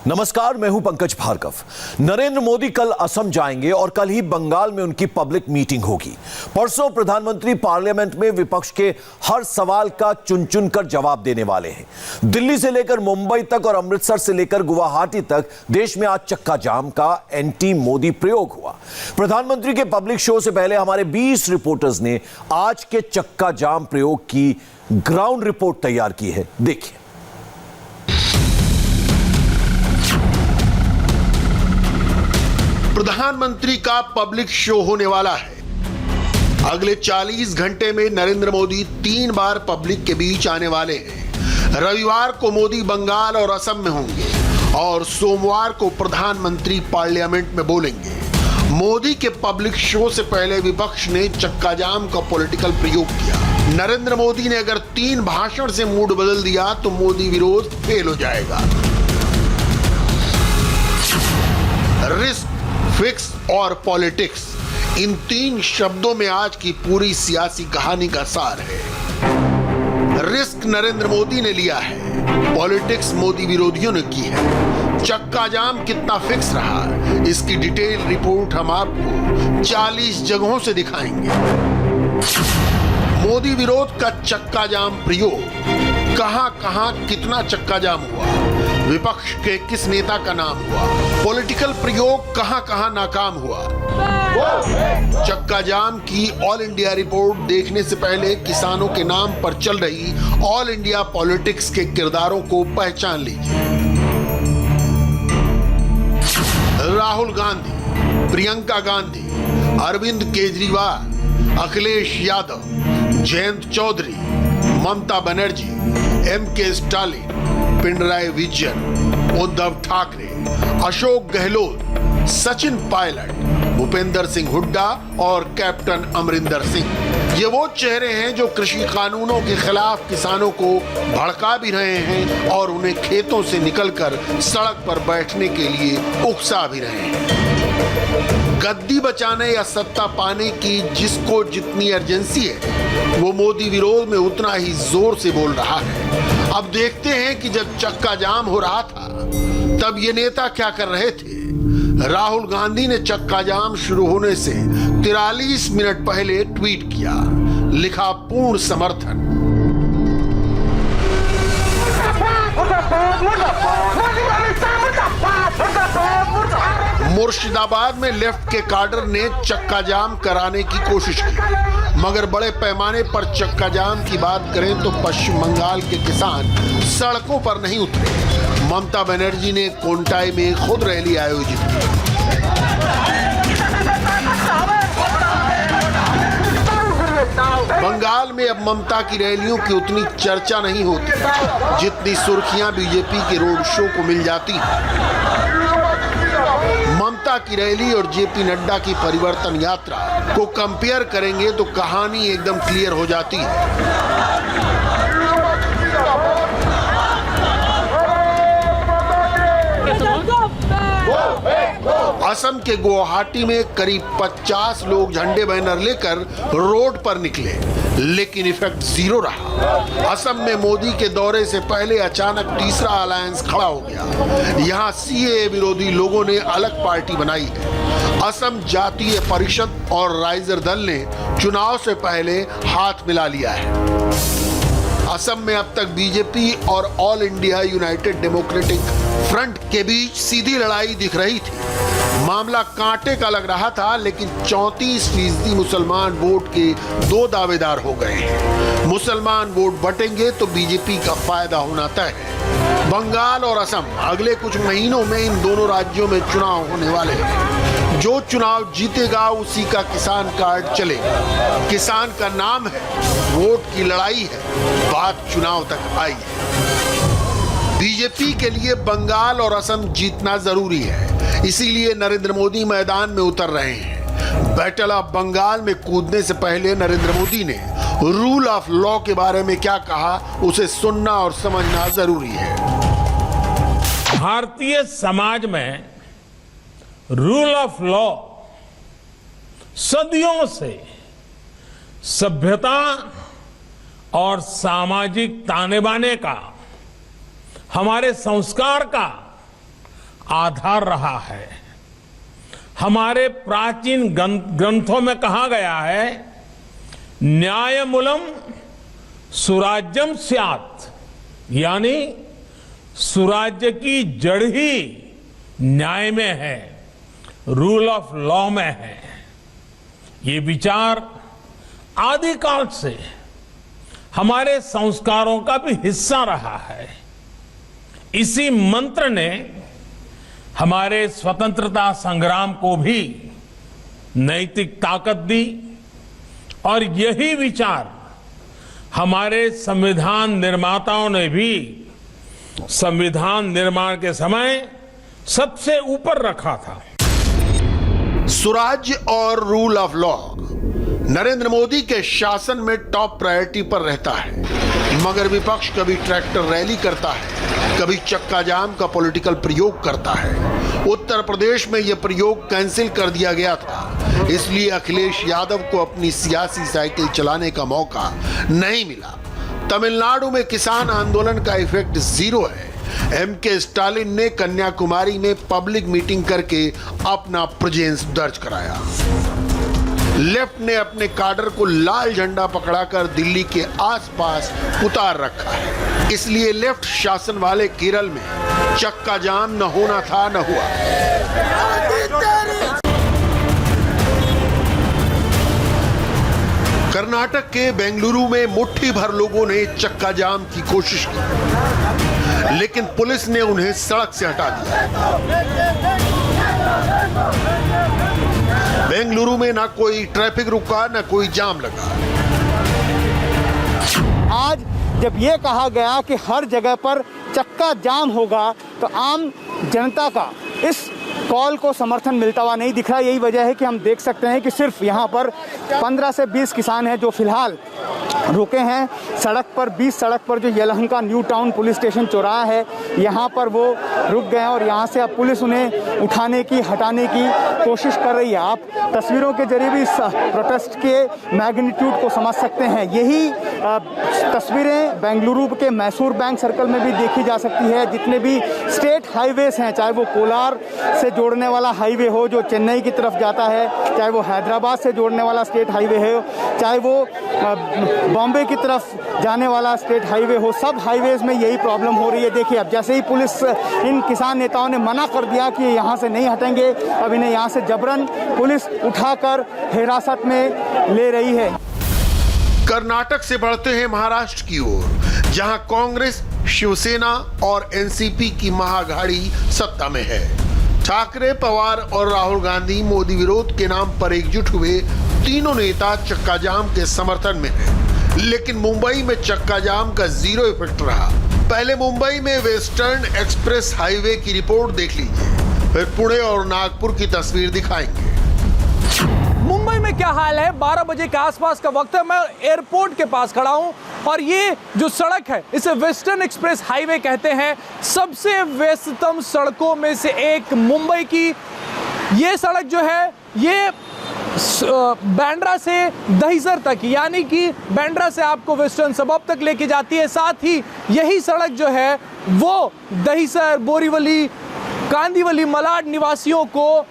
नमस्कार, मैं हूं पंकज भार्गव। नरेंद्र मोदी कल असम जाएंगे और कल ही बंगाल में उनकी पब्लिक मीटिंग होगी। परसों प्रधानमंत्री पार्लियामेंट में विपक्ष के हर सवाल का चुन चुन कर जवाब देने वाले हैं। दिल्ली से लेकर मुंबई तक और अमृतसर से लेकर गुवाहाटी तक देश में आज चक्का जाम का एंटी मोदी प्रयोग हुआ। प्रधानमंत्री के पब्लिक शो से पहले हमारे 20 रिपोर्टर्स ने आज के चक्का जाम प्रयोग की ग्राउंड रिपोर्ट तैयार की है। देखिए। प्रधानमंत्री का पब्लिक शो होने वाला है। अगले 40 घंटे में नरेंद्र मोदी 3 बार पब्लिक के बीच आने वाले हैं। रविवार को मोदी बंगाल और असम में होंगे और सोमवार को प्रधानमंत्री पार्लियामेंट में बोलेंगे। मोदी के पब्लिक शो से पहले विपक्ष ने चक्का जाम का पॉलिटिकल प्रयोग किया। नरेंद्र मोदी ने अगर 3 भाषण से मूड बदल दिया तो मोदी विरोध फेल हो जाएगा। रिस्क, फिक्स और पॉलिटिक्स, इन 3 शब्दों में आज की पूरी सियासी कहानी का सार है। रिस्क नरेंद्र मोदी ने लिया है, पॉलिटिक्स मोदी विरोधियों ने की है। चक्का जाम कितना फिक्स रहा है, इसकी डिटेल रिपोर्ट हम आपको 40 जगहों से दिखाएंगे। मोदी विरोध का चक्का जाम प्रयोग, कहां कितना चक्का जाम हुआ, विपक्ष के किस नेता का नाम हुआ, पॉलिटिकल प्रयोग कहां नाकाम हुआ। चक्का जाम की ऑल इंडिया रिपोर्ट देखने से पहले किसानों के नाम पर चल रही ऑल इंडिया पॉलिटिक्स के किरदारों को पहचान लीजिए। राहुल गांधी, प्रियंका गांधी, अरविंद केजरीवाल, अखिलेश यादव, जयंत चौधरी, ममता बनर्जी, एमके स्टालिन, पिनराई विजयन, उद्धव ठाकरे, अशोक गहलोत, सचिन पायलट, भूपेंद्र सिंह हुड्डा और कैप्टन अमरिंदर सिंह। ये वो चेहरे हैं जो कृषि कानूनों के खिलाफ किसानों को भड़का भी रहे हैं और उन्हें खेतों से निकलकर सड़क पर बैठने के लिए उकसा भी रहे हैं। गद्दी बचाने या सत्ता पाने की जिसको जितनी अर्जेंसी है, वो मोदी विरोध में उतना ही जोर से बोल रहा है। अब देखते हैं कि जब चक्का जाम हो रहा था तब ये नेता क्या कर रहे थे। राहुल गांधी ने चक्का जाम शुरू होने से 43 मिनट पहले ट्वीट किया, लिखा पूर्ण समर्थन। मुर्शिदाबाद में लेफ्ट के काडर ने चक्का जाम कराने की कोशिश की, मगर बड़े पैमाने पर चक्का जाम की बात करें तो पश्चिम बंगाल के किसान सड़कों पर नहीं उतरे। ममता बनर्जी ने कोंटाई में खुद रैली आयोजित की। बंगाल में अब ममता की रैलियों की उतनी चर्चा नहीं होती जितनी सुर्खियां बीजेपी के रोड शो को मिल जाती हैं। ममता की रैली और जेपी नड्डा की परिवर्तन यात्रा को कंपेयर करेंगे तो कहानी एकदम क्लियर हो जाती है। असम के गुवाहाटी में करीब 50 लोग झंडे बैनर लेकर रोड पर निकले, लेकिन इफेक्ट जीरो रहा। असम में मोदी के दौरे से पहले अचानक तीसरा अलायंस खड़ा हो गया। यहाँ सीएए विरोधी लोगों ने अलग पार्टी बनाई है। असम जातीय परिषद और राइजर दल ने चुनाव से पहले हाथ मिला लिया है। असम में अब तक बीजेपी और all India United democratic front के बीच सीधी लड़ाई दिख रही थी। मामला कांटे का लग रहा था, लेकिन 34% मुसलमान वोट के 2 दावेदार हो गए हैं। मुसलमान वोट बटेंगे तो बीजेपी का फायदा होना तय है। बंगाल और असम, अगले कुछ महीनों में इन दोनों राज्यों में चुनाव होने वाले हैं। जो चुनाव जीतेगा उसी का किसान कार्ड चलेगा। किसान का नाम है, वोट की लड़ाई है, बात चुनाव तक आई है। बीजेपी के लिए बंगाल और असम जीतना जरूरी है, इसीलिए नरेंद्र मोदी मैदान में उतर रहे हैं। बैटल ऑफ बंगाल में कूदने से पहले नरेंद्र मोदी ने रूल ऑफ लॉ के बारे में क्या कहा, उसे सुनना और समझना जरूरी है। भारतीय समाज में रूल ऑफ लॉ सदियों से सभ्यता और सामाजिक ताने बाने का, हमारे संस्कार का आधार रहा है। हमारे प्राचीन ग्रंथों में कहा गया है, न्यायमूलम सुराज्यम स्यात्, यानी सुराज्य की जड़ ही न्याय में है, रूल ऑफ लॉ में है। ये विचार आदिकाल से हमारे संस्कारों का भी हिस्सा रहा है। इसी मंत्र ने हमारे स्वतंत्रता संग्राम को भी नैतिक ताकत दी और यही विचार हमारे संविधान निर्माताओं ने भी संविधान निर्माण के समय सबसे ऊपर रखा था। स्वराज्य और rule of law Narendra Modi के शासन में टॉप प्रायोरिटी पर रहता है, मगर विपक्ष कभी ट्रैक्टर रैली करता है, कभी चक्का जाम का पॉलिटिकल प्रयोग करता है। उत्तर प्रदेश में यह प्रयोग कैंसिल कर दिया गया था, इसलिए अखिलेश यादव को अपनी सियासी साइकिल चलाने का मौका नहीं मिला। तमिलनाडु में किसान आंदोलन का इफेक्ट जीरो है। एमके स्टालिन ने कन्याकुमारी में पब्लिक मीटिंग करके अपना प्रेजेंस दर्ज कराया। लेफ्ट ने अपने काडर को लाल झंडा पकड़ाकर दिल्ली के आसपास उतार रखा है, इसलिए लेफ्ट शासन वाले केरल में चक्का जाम न होना था न हुआ। कर्नाटक के बेंगलुरु में मुट्ठी भर लोगों ने चक्का जाम की कोशिश की, लेकिन पुलिस ने उन्हें सड़क से हटा दिया। बेंगलुरु में ना कोई ट्रैफिक रुका, ना कोई जाम लगा। आज जब ये कहा गया कि हर जगह पर चक्का जाम होगा, तो आम जनता का इस कॉल को समर्थन मिलता हुआ नहीं दिख रहा। यही वजह है कि हम देख सकते हैं कि सिर्फ यहाँ पर 15 से 20 किसान हैं जो फिलहाल रुके हैं सड़क पर। 20 सड़क पर जो Yelahanka new town police station चौराहा है, यहाँ पर वो रुक गए हैं और यहाँ से अब पुलिस उन्हें उठाने की, हटाने की कोशिश कर रही है। आप तस्वीरों के जरिए भी इस प्रोटेस्ट के मैग्नीट्यूड को समझ सकते हैं। यही तस्वीरें बेंगलुरु के मैसूर बैंक सर्कल में भी देखी जा सकती है। जितने भी स्टेट हाईवेज हैं, चाहे वो कोलार से जोड़ने वाला हाईवे हो जो चेन्नई की तरफ जाता है, चाहे वो हैदराबाद से जोड़ने वाला स्टेट हाईवे हो, चाहे वो बॉम्बे की तरफ जाने वाला स्टेट हाईवे हो, सब हाईवेज में यही प्रॉब्लम हो रही है। देखिए, अब जैसे ही पुलिस इन किसान नेताओं ने मना कर दिया कि यहाँ से नहीं हटेंगे, अब इन्हें यहाँ से जबरन पुलिस उठाकर हिरासत में ले रही है। कर्नाटक से बढ़ते हैं महाराष्ट्र की ओर, जहां कांग्रेस, शिवसेना और एनसीपी की महाअघाड़ी सत्ता में है। ठाकरे, पवार और राहुल गांधी मोदी विरोध के नाम पर एकजुट हुए तीनों नेता चक्का जाम के समर्थन में हैं। लेकिन मुंबई में चक्का जाम का जीरो इफेक्ट रहा। पहले मुंबई में वेस्टर्न एक्सप्रेस हाईवे की रिपोर्ट देख लीजिए, फिर पुणे और नागपुर की तस्वीर दिखाएंगे। मुंबई में क्या हाल है? 12 बजे के आसपास का वक्त है। मैं एयरपोर्ट के पास खड़ा हूं और ये जो सड़क है इसे वेस्टर्न एक्सप्रेस हाईवे कहते हैं। सबसे व्यस्ततम सड़कों में से एक मुंबई की ये सड़क जो है, ये बांद्रा से दहिसर तक, यानी कि बांद्रा से आपको वेस्टर्न सबअर्ब तक लेके जाती है। साथ ही यही सड़क जो है वो दहिसर, बोरीवली, कांदीवली, मलाड निवासियों को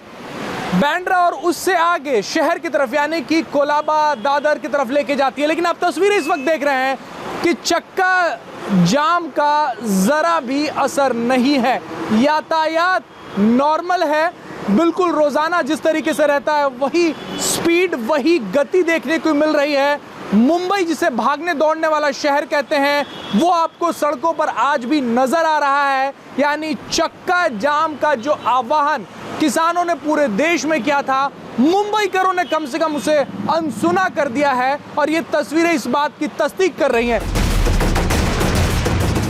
बांद्रा और उससे आगे शहर की तरफ यानी कि कोलाबा, दादर की तरफ लेके जाती है। लेकिन आप तस्वीरें इस वक्त देख रहे हैं कि चक्का जाम का जरा भी असर नहीं है। यातायात नॉर्मल है, बिल्कुल रोजाना जिस तरीके से रहता है वही स्पीड, वही गति देखने को मिल रही है। मुंबई जिसे भागने दौड़ने वाला शहर कहते हैं, वो आपको सड़कों पर आज भी नजर आ रहा है। यानी चक्का जाम का जो आह्वान किसानों ने पूरे देश में किया था, मुंबईकरों ने कम से कम उसे अनसुना कर दिया है और ये तस्वीरें इस बात की तस्दीक कर रही हैं।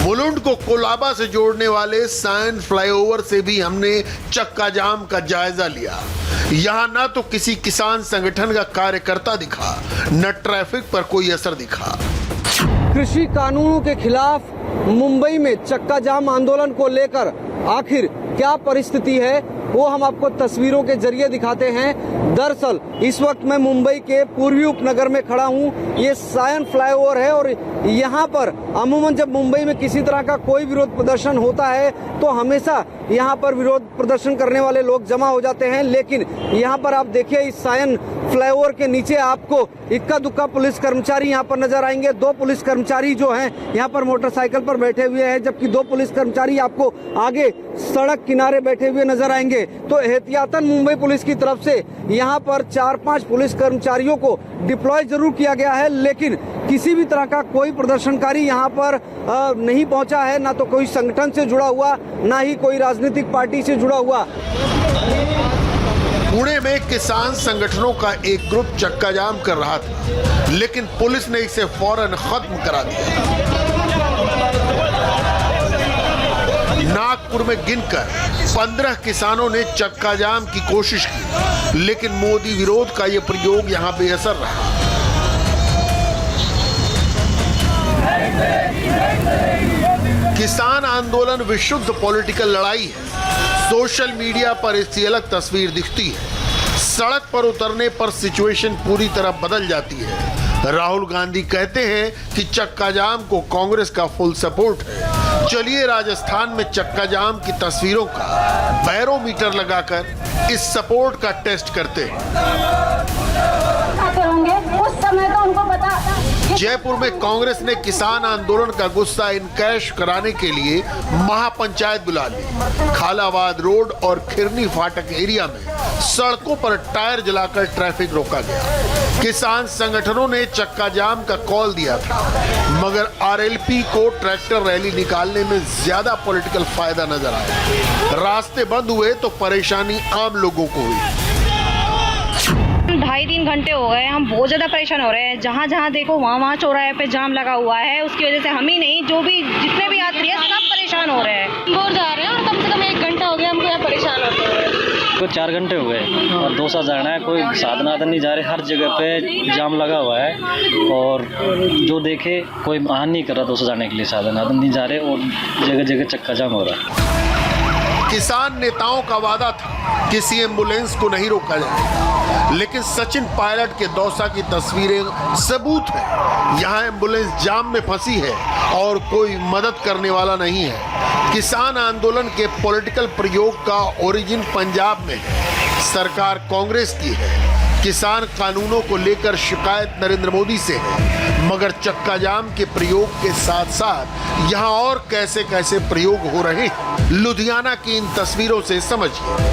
मुलुंड को कोलाबा से जोड़ने वाले साइंस फ्लाईओवर से भी हमने चक्का जाम का जायजा लिया। यहाँ न तो किसी किसान संगठन का कार्यकर्ता दिखा, न ट्रैफिक पर कोई असर दिखा। कृषि कानूनों के खिलाफ मुंबई में चक्का जाम आंदोलन को लेकर आखिर क्या परिस्थिति है, वो हम आपको तस्वीरों के जरिए दिखाते हैं। दरअसल इस वक्त मैं मुंबई के पूर्वी उपनगर में खड़ा हूँ। ये सायन फ्लाईओवर है और यहाँ पर अमूमन जब मुंबई में किसी तरह का कोई विरोध प्रदर्शन होता है तो हमेशा यहाँ पर विरोध प्रदर्शन करने वाले लोग जमा हो जाते हैं, लेकिन यहाँ पर आप देखिए इस सायन फ्लाईओवर के नीचे आपको इक्का दुक्का पुलिस कर्मचारी यहाँ पर नजर आएंगे। 2 पुलिस कर्मचारी जो हैं यहाँ पर मोटरसाइकिल पर बैठे हुए हैं, जबकि 2 पुलिस कर्मचारी आपको आगे सड़क किनारे बैठे हुए नजर आएंगे। तो एहतियातन मुंबई पुलिस की तरफ से यहाँ पर 4-5 पुलिस कर्मचारियों को डिप्लॉय जरूर किया गया है, लेकिन किसी भी तरह का कोई प्रदर्शनकारी यहाँ पर नहीं पहुंचा है, ना तो कोई संगठन से जुड़ा हुआ, ना ही कोई राजनीतिक पार्टी से जुड़ा हुआ। पुणे में किसान संगठनों का एक ग्रुप चक्का जाम कर रहा था, लेकिन पुलिस ने इसे फौरन खत्म करा दिया। नागपुर में गिनकर 15 किसानों ने चक्का जाम की कोशिश की, लेकिन मोदी विरोध का यह प्रयोग यहां बेअसर रहा। किसान आंदोलन विशुद्ध पॉलिटिकल लड़ाई है। सोशल मीडिया पर इसकी अलग तस्वीर दिखती है। सड़क पर उतरने पर सिचुएशन पूरी तरह बदल जाती है। राहुल गांधी कहते हैं कि चक्का जाम को कांग्रेस का फुल सपोर्ट है। चलिए राजस्थान में चक्का जाम की तस्वीरों का बैरोमीटर लगाकर इस सपोर्ट का टेस्ट करते हैं। उस समय तो उनको पता। जयपुर में कांग्रेस ने किसान आंदोलन का गुस्सा इनकैश कराने के लिए महापंचायत बुला ली। खालावाद रोड और खिरनी फाटक एरिया में सड़कों पर टायर जलाकर ट्रैफिक रोका गया। किसान संगठनों ने चक्का जाम का कॉल दिया था, मगर आरएलपी को ट्रैक्टर रैली निकालने में ज्यादा पॉलिटिकल फायदा नजर आया। रास्ते बंद हुए तो परेशानी आम लोगों को हुई। 2.5-3 घंटे हो गए, हम बहुत ज्यादा परेशान हो रहे हैं। जहाँ जहाँ देखो वहाँ चौराहे पे जाम लगा हुआ है। उसकी वजह से हम ही नहीं, जो भी जितने भी यात्री हैं सब परेशान हो रहे हैं। बोर जा रहे हैं और कम से कम 1 घंटा हो गया हमको यहाँ परेशान होते हुए। को 4 घंटे हो गए और 2 जाना है, कोई साधन आदन नहीं जा रहे। हर जगह पे जाम लगा हुआ है और जो देखे कोई आन नहीं कर रहा 200 जाने के लिए, साधन आदन नहीं जा रहे और जगह जगह चक्का जाम हो रहा है। किसान नेताओं का वादा था किसी एम्बुलेंस को नहीं रोका जाएगा, लेकिन सचिन पायलट के दौसा की तस्वीरें सबूत है। यहाँ एम्बुलेंस जाम में फंसी है और कोई मदद करने वाला नहीं है। किसान आंदोलन के पॉलिटिकल प्रयोग का ओरिजिन पंजाब में है। सरकार कांग्रेस की है। किसान कानूनों को लेकर शिकायत नरेंद्र मोदी से है, मगर चक्का जाम के प्रयोग के साथ साथ यहाँ और कैसे कैसे प्रयोग हो रहे हैं, लुधियाना की इन तस्वीरों से समझिए।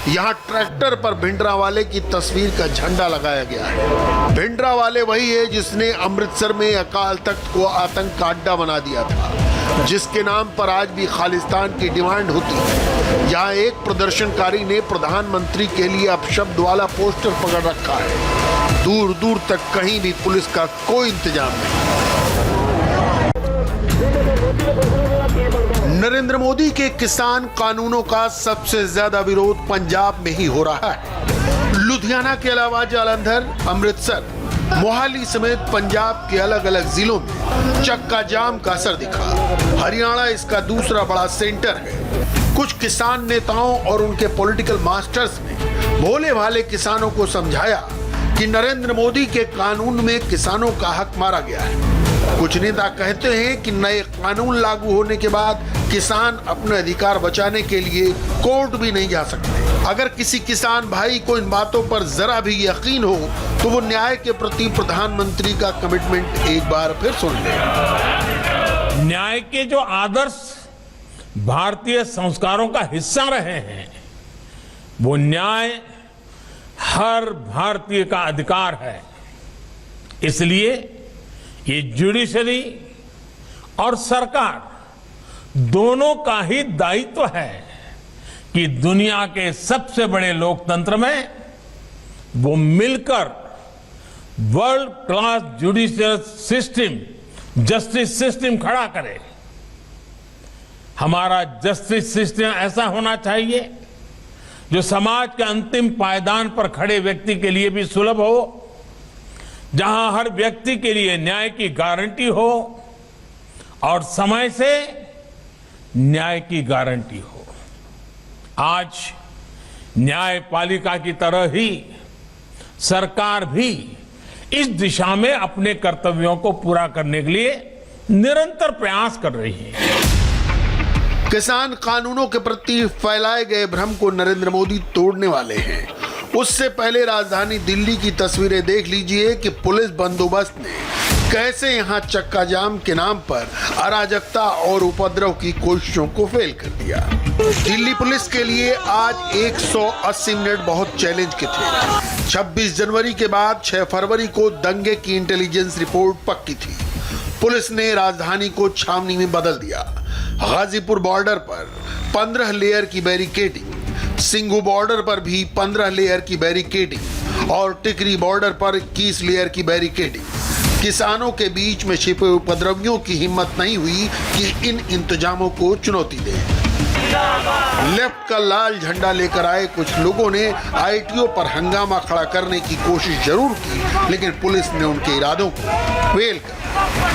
यहाँ ट्रैक्टर पर भिंडरावाले की तस्वीर का झंडा लगाया गया है। भिंडरावाले वही है जिसने अमृतसर में अकाल तख्त को आतंक का अड्डा बना दिया था, जिसके नाम पर आज भी खालिस्तान की डिमांड होती है। यहाँ एक प्रदर्शनकारी ने प्रधानमंत्री के लिए अपशब्द वाला पोस्टर पकड़ रखा है। दूर दूर तक कहीं भी पुलिस का कोई इंतजाम नहीं। नरेंद्र मोदी के किसान कानूनों का सबसे ज्यादा विरोध पंजाब में ही हो रहा है। लुधियाना के अलावा जालंधर, अमृतसर, मोहाली समेत पंजाब के अलग अलग जिलों में चक्का जाम का असर दिखा। हरियाणा इसका दूसरा बड़ा सेंटर है। कुछ किसान नेताओं और उनके पॉलिटिकल मास्टर्स ने भोले भाले किसानों को समझाया कि नरेंद्र मोदी के कानून में किसानों का हक मारा गया है। कुछ नेता कहते हैं कि नए कानून लागू होने के बाद किसान अपने अधिकार बचाने के लिए कोर्ट भी नहीं जा सकते। अगर किसी किसान भाई को इन बातों पर जरा भी यकीन हो तो वो न्याय के प्रति प्रधानमंत्री का कमिटमेंट एक बार फिर सुन ले। न्याय के जो आदर्श भारतीय संस्कारों का हिस्सा रहे हैं, वो न्याय हर भारतीय का अधिकार है। इसलिए ये जुडिशरी और सरकार दोनों का ही दायित्व है कि दुनिया के सबसे बड़े लोकतंत्र में वो मिलकर world class judicial system, justice system खड़ा करे। हमारा जस्टिस सिस्टम ऐसा होना चाहिए जो समाज के अंतिम पायदान पर खड़े व्यक्ति के लिए भी सुलभ हो, जहां हर व्यक्ति के लिए न्याय की गारंटी हो और समय से न्याय की गारंटी हो। आज न्यायपालिका की तरह ही सरकार भी इस दिशा में अपने कर्तव्यों को पूरा करने के लिए निरंतर प्रयास कर रही है। किसान कानूनों के प्रति फैलाए गए भ्रम को नरेंद्र मोदी तोड़ने वाले हैं। उससे पहले राजधानी दिल्ली की तस्वीरें देख लीजिए कि पुलिस बंदोबस्त ने कैसे यहां चक्का जाम के नाम पर अराजकता और उपद्रव की कोशिशों को फेल कर दिया। दिल्ली पुलिस के लिए आज 180 मिनट बहुत चैलेंज के थे। 26 जनवरी के बाद 6 फरवरी को दंगे की इंटेलिजेंस रिपोर्ट पक्की थी। पुलिस ने राजधानी को छावनी में बदल दिया। गाजीपुर बॉर्डर पर 15 लेयर की बैरिकेडिंग, सिंघू बॉर्डर पर भी 15 लेयर की बैरिकेडिंग और टिकरी बॉर्डर पर 21 लेयर की बैरिकेडिंग। किसानों के बीच में छिपे उपद्रवियों की हिम्मत नहीं हुई कि इन इंतजामों को चुनौती दें। लेफ्ट का लाल झंडा लेकर आए कुछ लोगों ने आईटीओ पर हंगामा खड़ा करने की कोशिश जरूर की, लेकिन पुलिस ने उनके इरादों को फेल कर